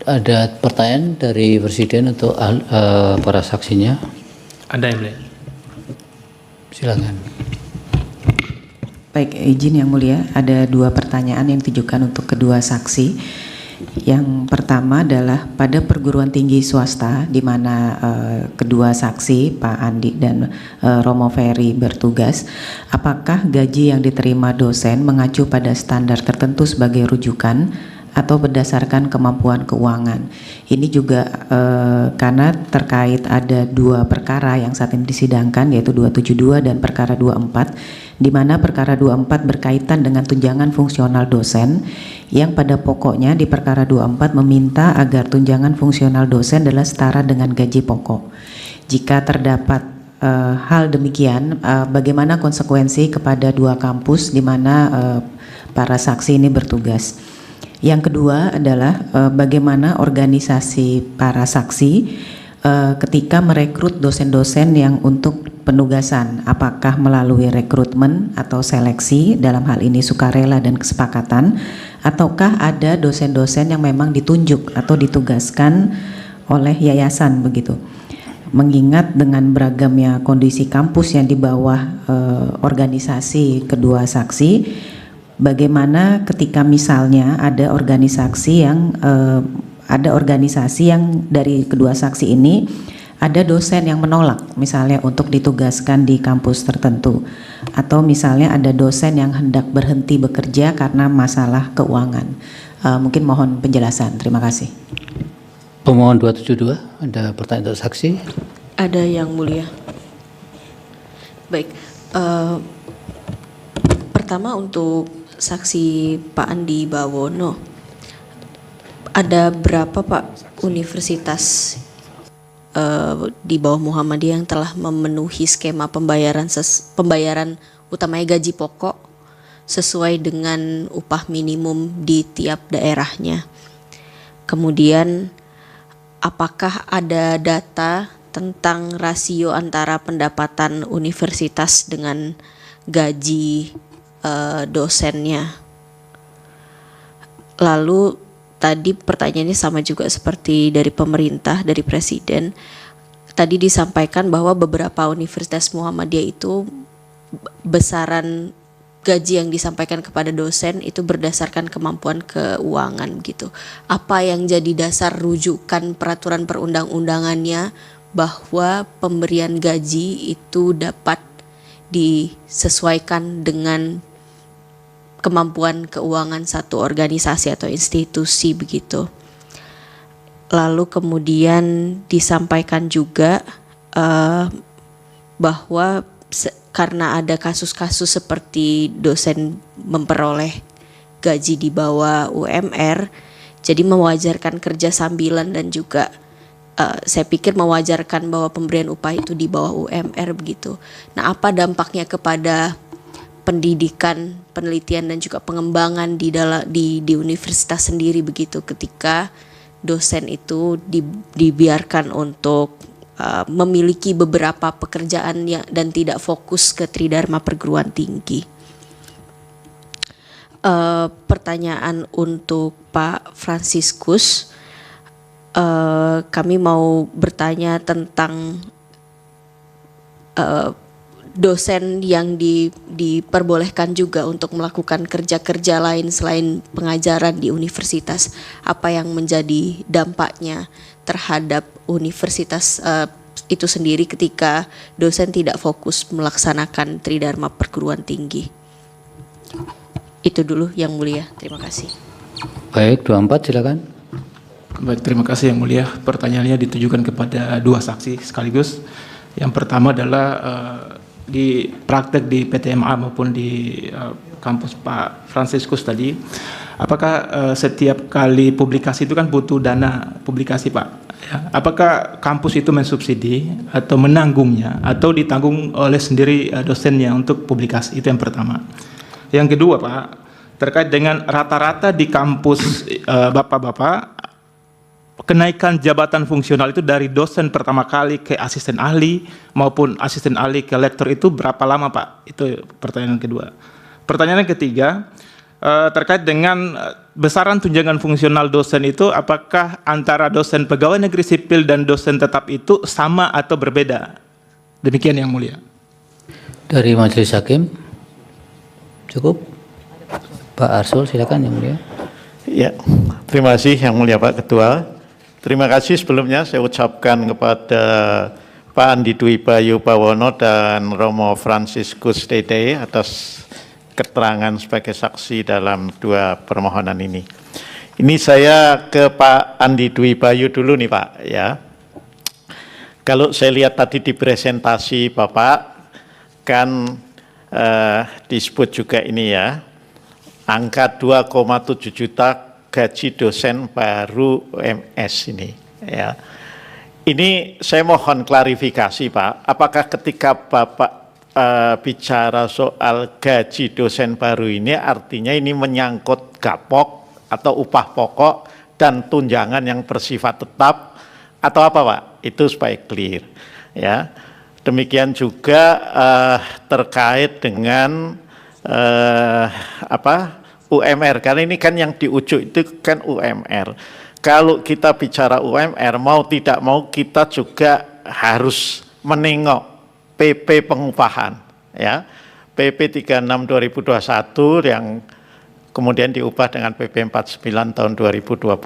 Ada pertanyaan dari Presiden untuk para saksinya? Ada yang mulia. Silakan. Baik, izin Yang Mulia, ada 2 pertanyaan yang ditujukan untuk kedua saksi. Yang pertama adalah pada perguruan tinggi swasta di mana kedua saksi Pak Andi dan Romo Ferry bertugas, apakah gaji yang diterima dosen mengacu pada standar tertentu sebagai rujukan atau berdasarkan kemampuan keuangan? Ini juga karena terkait ada 2 perkara yang saat ini disidangkan, yaitu 272 dan perkara 24, di mana perkara 24 berkaitan dengan tunjangan fungsional dosen, yang pada pokoknya di perkara 24 meminta agar tunjangan fungsional dosen adalah setara dengan gaji pokok. Jika terdapat hal demikian, bagaimana konsekuensi kepada 2 kampus di mana para saksi ini bertugas? Yang kedua adalah bagaimana organisasi para saksi ketika merekrut dosen-dosen yang untuk penugasan, apakah melalui rekrutmen atau seleksi, dalam hal ini sukarela dan kesepakatan, ataukah ada dosen-dosen yang memang ditunjuk atau ditugaskan oleh yayasan begitu? Mengingat dengan beragamnya kondisi kampus yang di bawah organisasi kedua saksi, bagaimana ketika misalnya ada organisasi yang dari kedua saksi ini ada dosen yang menolak misalnya untuk ditugaskan di kampus tertentu, atau misalnya ada dosen yang hendak berhenti bekerja karena masalah keuangan. Mungkin mohon penjelasan. Terima kasih. Pemohon 272, ada pertanyaan untuk saksi? Ada Yang Mulia. Baik, pertama untuk saksi Pak Andi Bawono, ada berapa Pak universitas di bawah Muhammadiyah yang telah memenuhi skema pembayaran utamanya gaji pokok sesuai dengan upah minimum di tiap daerahnya? Kemudian apakah ada data tentang rasio antara pendapatan universitas dengan gaji dosennya? Lalu tadi pertanyaannya sama juga seperti dari pemerintah, dari Presiden. Tadi disampaikan bahwa beberapa universitas Muhammadiyah itu besaran gaji yang disampaikan kepada dosen itu berdasarkan kemampuan keuangan gitu. Apa yang jadi dasar rujukan peraturan perundang-undangannya bahwa pemberian gaji itu dapat disesuaikan dengan kemampuan keuangan satu organisasi atau institusi begitu. Lalu kemudian disampaikan juga bahwa karena ada kasus-kasus seperti dosen memperoleh gaji di bawah UMR, jadi mewajarkan kerja sambilan dan juga saya pikir mewajarkan bahwa pemberian upah itu di bawah UMR begitu. Nah, apa dampaknya kepada pendidikan, penelitian dan juga pengembangan di universitas sendiri begitu ketika dosen itu dibiarkan untuk memiliki beberapa pekerjaan dan tidak fokus ke tridharma perguruan tinggi. Pertanyaan untuk Pak Fransiskus, kami mau bertanya tentang dosen yang diperbolehkan juga untuk melakukan kerja-kerja lain selain pengajaran di universitas. Apa yang menjadi dampaknya terhadap universitas itu sendiri ketika dosen tidak fokus melaksanakan tridharma perguruan tinggi? Itu dulu Yang Mulia, terima kasih. Baik, 24 silakan. Baik, terima kasih Yang Mulia. Pertanyaannya ditujukan kepada 2 saksi sekaligus. Yang pertama adalah di praktek di PTMA maupun di kampus Pak Fransiskus tadi, apakah setiap kali publikasi itu kan butuh dana publikasi Pak? Ya, apakah kampus itu mensubsidi atau menanggungnya atau ditanggung oleh sendiri dosennya untuk publikasi? Itu yang pertama. Yang kedua Pak, terkait dengan rata-rata di kampus Bapak-Bapak, kenaikan jabatan fungsional itu dari dosen pertama kali ke asisten ahli maupun asisten ahli ke lektor itu berapa lama Pak? Itu pertanyaan kedua. Pertanyaan ketiga, terkait dengan besaran tunjangan fungsional dosen itu, apakah antara dosen pegawai negeri sipil dan dosen tetap itu sama atau berbeda? Demikian Yang Mulia. Dari Majelis Hakim, cukup? Pak Arsul, silakan Yang Mulia. Ya, terima kasih Yang Mulia Pak Ketua. Terima kasih sebelumnya saya ucapkan kepada Pak Andi Dwi Bayu Bawono dan Romo Franciscus Dede atas keterangan sebagai saksi dalam dua permohonan ini. Ini saya ke Pak Andi Dwi Bayu dulu nih Pak ya. Kalau saya lihat tadi di presentasi Bapak kan disebut juga ini ya, angka 2,7 juta gaji dosen baru UMS ini ya. Ini saya mohon klarifikasi Pak, apakah ketika Bapak bicara soal gaji dosen baru ini artinya ini menyangkut gapok atau upah pokok dan tunjangan yang bersifat tetap atau apa Pak? Itu supaya clear ya. Demikian juga terkait dengan UMR, karena ini kan yang diujuk itu kan UMR. Kalau kita bicara UMR mau tidak mau kita juga harus menengok PP pengupahan ya, PP 36 2021 yang kemudian diubah dengan PP 49 tahun 2025.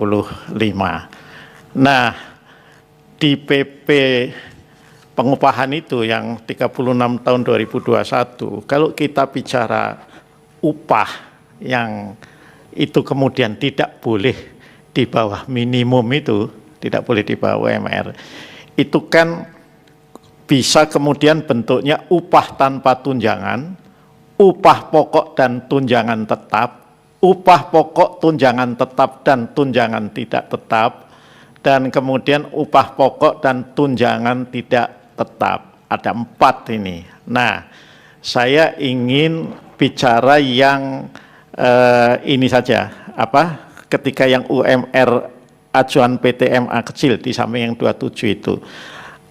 Nah, di PP pengupahan itu yang 36 tahun 2021, kalau kita bicara upah yang itu kemudian tidak boleh di bawah minimum itu, tidak boleh di bawah UMR, itu kan bisa kemudian bentuknya upah tanpa tunjangan, upah pokok dan tunjangan tetap, upah pokok tunjangan tetap dan tunjangan tidak tetap, dan kemudian upah pokok dan tunjangan tidak tetap. Ada 4 ini. Nah, saya ingin bicara yang ini saja, ketika yang UMR acuan PTMA kecil di samping yang 27 itu.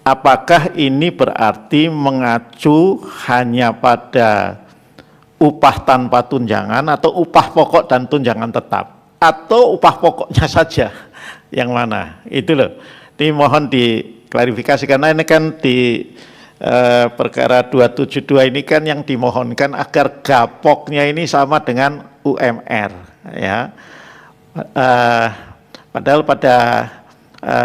Apakah ini berarti mengacu hanya pada upah tanpa tunjangan atau upah pokok dan tunjangan tetap? Atau upah pokoknya saja? Yang mana? Itu loh. Ini mohon diklarifikasi karena ini kan di perkara 272 ini kan yang dimohonkan agar gapoknya ini sama dengan UMR. Ya. Padahal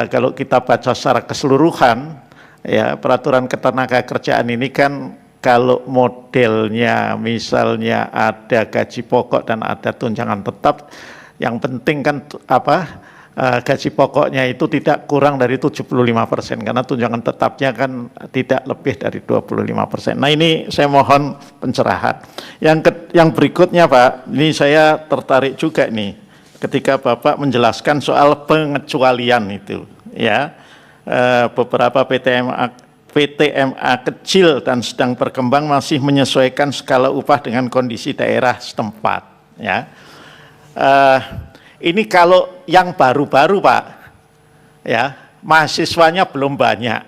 kalau kita baca secara keseluruhan, ya, peraturan ketenagakerjaan ini kan kalau modelnya misalnya ada gaji pokok dan ada tunjangan tetap, yang penting kan gaji pokoknya itu tidak kurang dari 75% karena tunjangan tetapnya kan tidak lebih dari 25%. Nah, ini saya mohon pencerahan. Yang berikutnya Pak, ini saya tertarik juga nih ketika Bapak menjelaskan soal pengecualian itu ya. Beberapa PTMA kecil dan sedang berkembang masih menyesuaikan skala upah dengan kondisi daerah setempat ya. Ini kalau yang baru-baru Pak ya, mahasiswanya belum banyak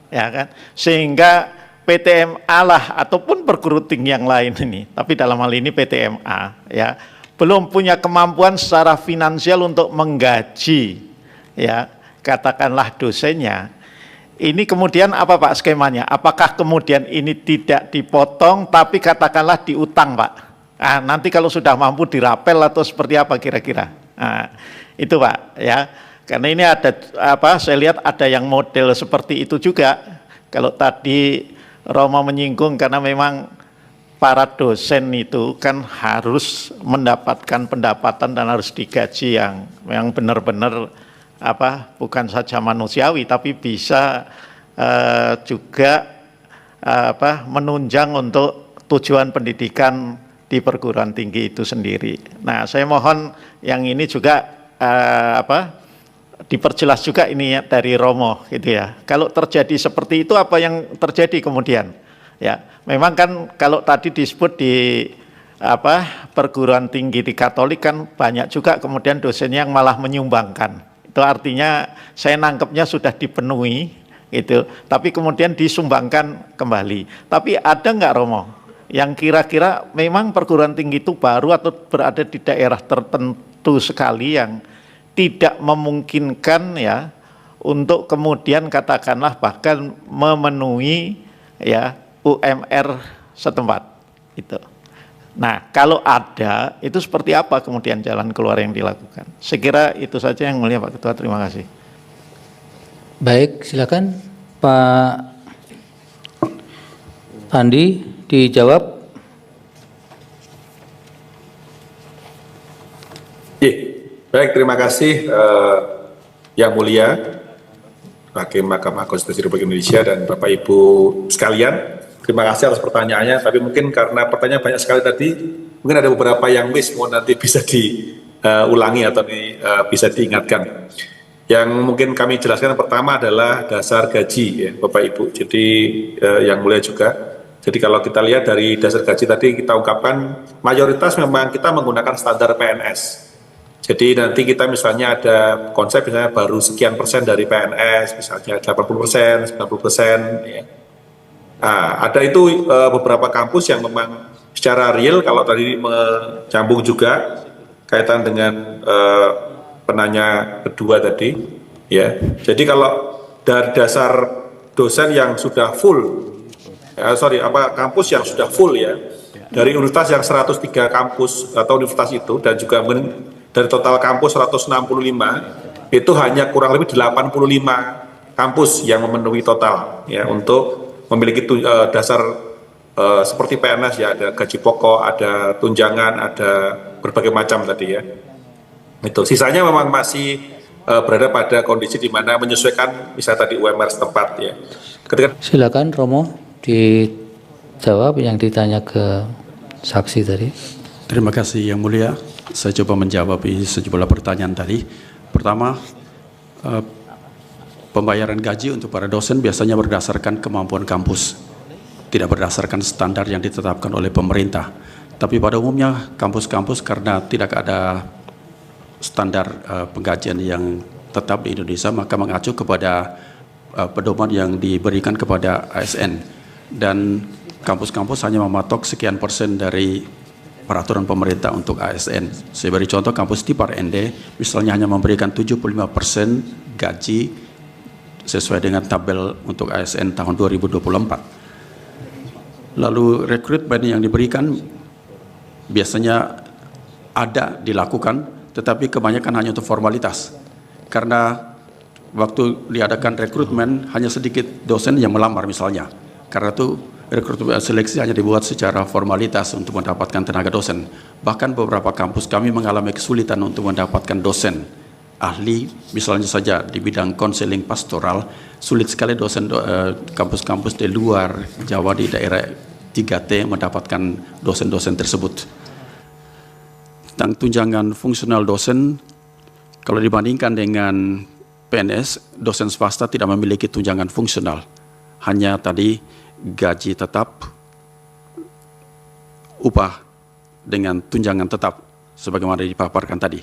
ya kan, sehingga PTMA lah ataupun perguruan tinggi yang lain ini, tapi dalam hal ini PTMA ya, belum punya kemampuan secara finansial untuk menggaji ya, katakanlah dosennya. Ini kemudian apa Pak skemanya? Apakah kemudian ini tidak dipotong tapi katakanlah diutang Pak? Nah, nanti kalau sudah mampu dirapel atau seperti apa kira-kira? Nah, itu Pak ya. Karena ini ada saya lihat ada yang model seperti itu juga. Kalau tadi Romo menyinggung karena memang para dosen itu kan harus mendapatkan pendapatan dan harus digaji yang benar-benar bukan saja manusiawi tapi bisa juga menunjang untuk tujuan pendidikan di perguruan tinggi itu sendiri. Nah, saya mohon yang ini juga diperjelas juga ini ya, dari Romo gitu ya. Kalau terjadi seperti itu apa yang terjadi kemudian? Ya, memang kan kalau tadi disebut di perguruan tinggi di Katolik kan banyak juga kemudian dosennya yang malah menyumbangkan. Itu artinya saya nangkepnya sudah dipenuhi itu, tapi kemudian disumbangkan kembali. Tapi ada nggak Romo yang kira-kira memang perguruan tinggi itu baru atau berada di daerah tertentu sekali yang tidak memungkinkan ya untuk kemudian katakanlah bahkan memenuhi ya UMR setempat itu. Nah, kalau ada itu seperti apa kemudian jalan keluar yang dilakukan? Saya kira itu saja yang mulia Pak Ketua, terima kasih. Baik, silakan Pak Andi dijawab. Baik, terima kasih Yang Mulia Hakim Mahkamah Konstitusi Republik Indonesia dan Bapak Ibu sekalian. Terima kasih atas pertanyaannya, tapi mungkin karena pertanyaan banyak sekali tadi, mungkin ada beberapa yang miss, mohon nanti bisa diulangi atau bisa diingatkan. Yang mungkin kami jelaskan pertama adalah dasar gaji ya Bapak Ibu. Jadi Yang Mulia juga. Jadi kalau kita lihat dari dasar gaji tadi kita ungkapkan mayoritas memang kita menggunakan standar PNS. Jadi nanti kita misalnya ada konsep misalnya baru sekian persen dari PNS, misalnya 80%, 90%. Ya. Nah, ada itu beberapa kampus yang memang secara real, kalau tadi menyambung juga kaitan dengan penanya kedua tadi. Ya. Jadi kalau dari dasar dosen yang sudah full, kampus yang sudah full ya, dari universitas yang 103 kampus atau universitas itu, dan juga dari total kampus 165, itu hanya kurang lebih 85 kampus yang memenuhi total ya untuk memiliki dasar seperti PNS ya, ada gaji pokok, ada tunjangan, ada berbagai macam tadi ya. Itu sisanya memang masih berada pada kondisi di mana menyesuaikan misalnya tadi UMR setempat ya. Silakan Romo dijawab yang ditanya ke saksi tadi. Terima kasih Yang Mulia. Saya coba menjawab sejumlah pertanyaan tadi. Pertama, pembayaran gaji untuk para dosen biasanya berdasarkan kemampuan kampus, tidak berdasarkan standar yang ditetapkan oleh pemerintah. Tapi pada umumnya kampus-kampus karena tidak ada standar penggajian yang tetap di Indonesia, maka mengacu kepada pedoman yang diberikan kepada ASN. Dan kampus-kampus hanya mematok sekian persen dari peraturan pemerintah untuk ASN. Saya beri contoh kampus Tipar ND, misalnya hanya memberikan 75% gaji sesuai dengan tabel untuk ASN tahun 2024. Lalu rekrutmen yang diberikan biasanya ada dilakukan, tetapi kebanyakan hanya untuk formalitas. Karena waktu diadakan rekrutmen hanya sedikit dosen yang melamar misalnya. Karena itu rekrutmen seleksi hanya dibuat secara formalitas untuk mendapatkan tenaga dosen. Bahkan beberapa kampus kami mengalami kesulitan untuk mendapatkan dosen ahli, misalnya saja di bidang konseling pastoral, sulit sekali dosen kampus-kampus di luar Jawa di daerah 3T mendapatkan dosen-dosen tersebut. Tentang tunjangan fungsional dosen, kalau dibandingkan dengan PNS, dosen swasta tidak memiliki tunjangan fungsional. Hanya tadi gaji tetap, upah dengan tunjangan tetap sebagaimana dipaparkan tadi.